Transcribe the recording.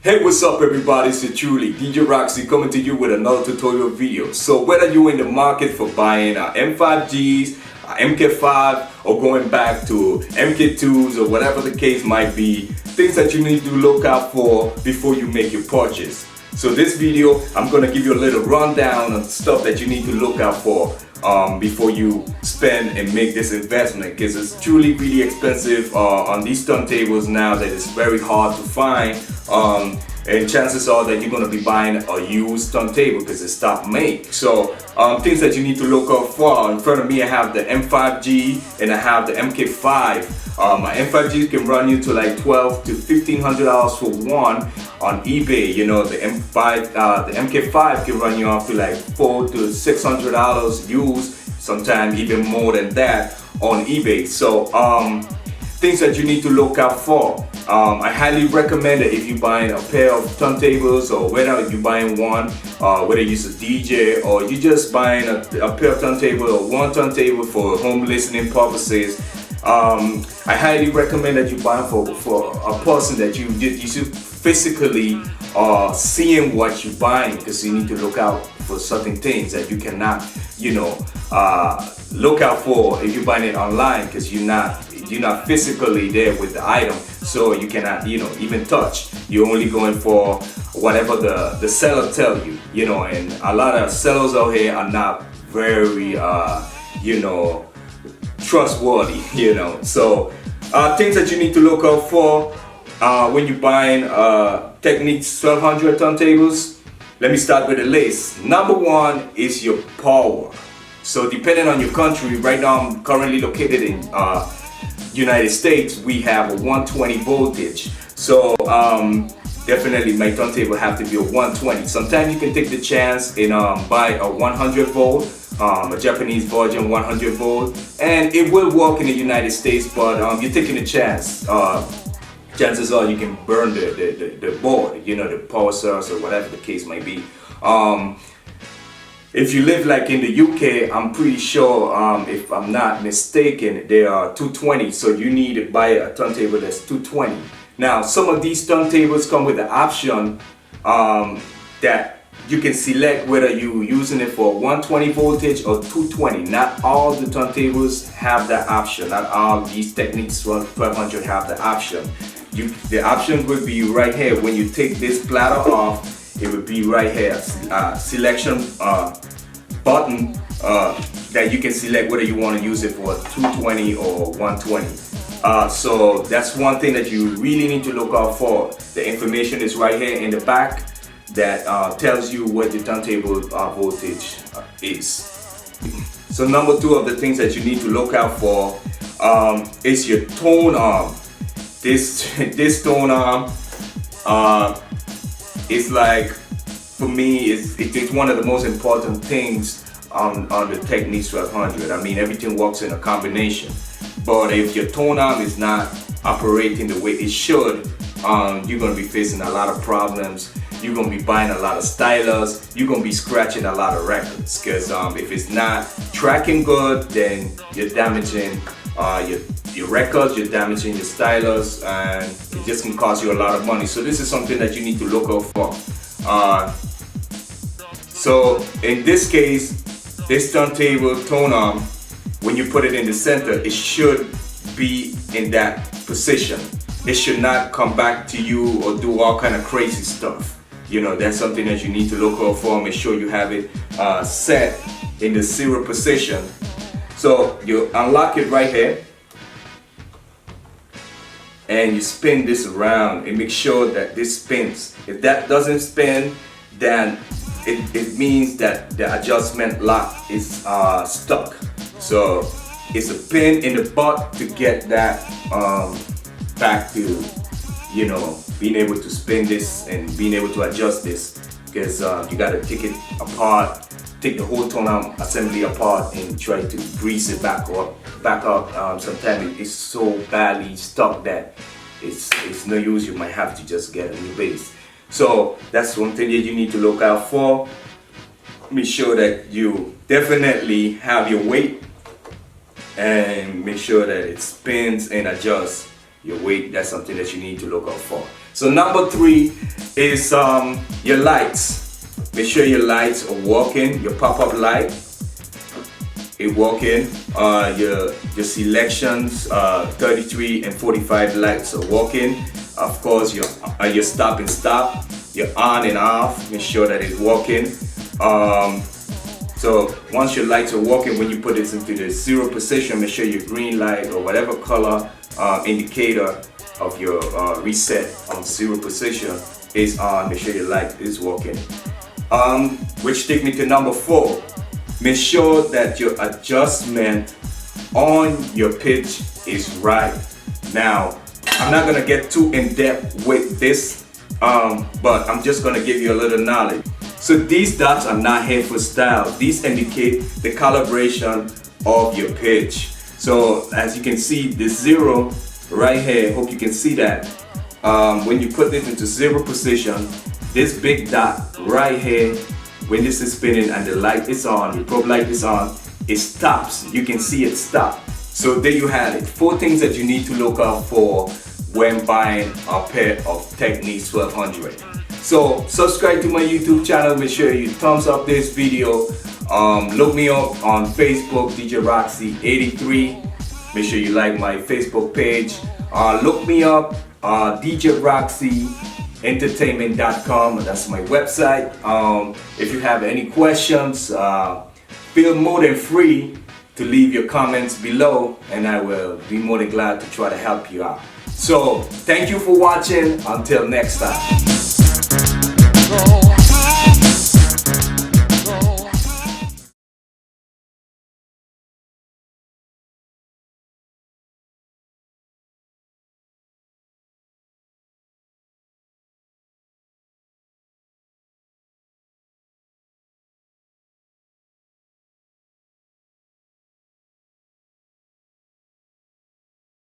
Hey, what's up everybody, it's your truly DJ Roxy coming to you with another tutorial video. So whether you're in the market for buying M5Gs, MK5 or going back to MK2s or whatever the case might be, things that you need to look out for before you make your purchase. So this video, I'm going to give you a little rundown on stuff that you need to look out for before you spend and make this investment, because it's truly really expensive on these turntables now that it's very hard to find, and chances are that you're going to be buying a used turntable because it's stopped make. So things that you need to look out for: in front of me I have the M5G and I have the MK5. My M5G can run you to like $1,200 to $1,500 for one on eBay. You know, the MK5 can run you off to like $400 to $600 used, sometimes even more than that on eBay. So things that you need to look out for. I highly recommend it if you're buying a pair of turntables, or whether you're buying one, whether you're a DJ or you're just buying a pair of turntable or one turntable for home listening purposes. I highly recommend that you buy for a person that you should physically seeing what you're buying, because you need to look out for certain things that you cannot, look out for if you're buying it online, because you're not physically there with the item, so you cannot even touch. You're only going for whatever the seller tell you, and a lot of sellers out here are not very trustworthy, so things that you need to look out for when you're buying Technics 1200 turntables. Let me start with the list. Number one is your power. So depending on your country, right now I'm currently located in United States, we have a 120 voltage. So definitely my turntable have to be a 120. Sometimes you can take the chance and buy a 100 volt, a Japanese version 100 volt, and it will work in the United States, but you're taking a chance. Chances are you can burn the board, the power source or whatever the case might be. If you live like in the UK, I'm pretty sure, if I'm not mistaken, they are 220, so you need to buy a turntable that's 220. Now, some of these turntables come with the option that you can select whether you're using it for 120 voltage or 220. Not all the turntables have that option. Not all these Technics 1200 have the option. The option would be right here. When you take this platter off, it would be right here, selection button that you can select whether you want to use it for 220 or 120. So that's one thing that you really need to look out for. The information is right here in the back that tells you what the turntable voltage is. So number two of the things that you need to look out for is your tone arm. This tone arm is like, for me, it's one of the most important things on the Technics 1200. I mean, everything works in a combination, but if your tone arm is not operating the way it should, you're going to be facing a lot of problems. You're going to be buying a lot of stylers. You're going to be scratching a lot of records, because if it's not tracking good, then you're damaging your records, you're damaging your stylers, and it just can cost you a lot of money. So this is something that you need to look out for. So in this case, this turntable tone arm, when you put it in the center, it should be in that position. It should not come back to you or do all kind of crazy stuff. That's something that you need to look out for. Make sure you have it set in the 0 position. So you unlock it right here, and you spin this around and make sure that this spins. If that doesn't spin, then it means that the adjustment lock is stuck. So it's a pain in the butt to get that back to being able to spin this and being able to adjust this, because you got to take it apart, take the whole tone arm assembly apart and try to grease it back up. Sometimes it's so badly stuck that it's no use. You might have to just get a new base. So that's one thing that you need to look out for. Make sure that you definitely have your weight, and make sure that it spins and adjusts your weight. That's something that you need to look out for. So number 3 is your lights. Make sure your lights are working. Your pop-up light is working. Your selections 33 and 45 lights are working. Of course, your stop and stop, your on and off, make sure that it's working. So once your lights are working, when you put this into the 0 position, make sure your green light or whatever color indicator of your reset on 0 position is on. Make sure your light is working. Which takes me to number 4. Make sure that your adjustment on your pitch is right. Now, I'm not gonna get too in depth with this, but I'm just gonna give you a little knowledge. So these dots are not here for style. These indicate the calibration of your pitch. So as you can see, the 0 right here, hope you can see that. When you put this into 0 position, this big dot right here, when this is spinning and the light is on, the probe light is on, it stops. You can see it stop. So there you have it. 4 things that you need to look out for when buying a pair of Technics 1200. So subscribe to my YouTube channel. Make sure you thumbs up this video. Look me up on Facebook, DJ Roxy 83. Make sure you like my Facebook page. Look me up, DJ Roxy entertainment.com. That's my website. If you have any questions, feel more than free to leave your comments below, and I will be more than glad to try to help you out. So thank you for watching. Until next time.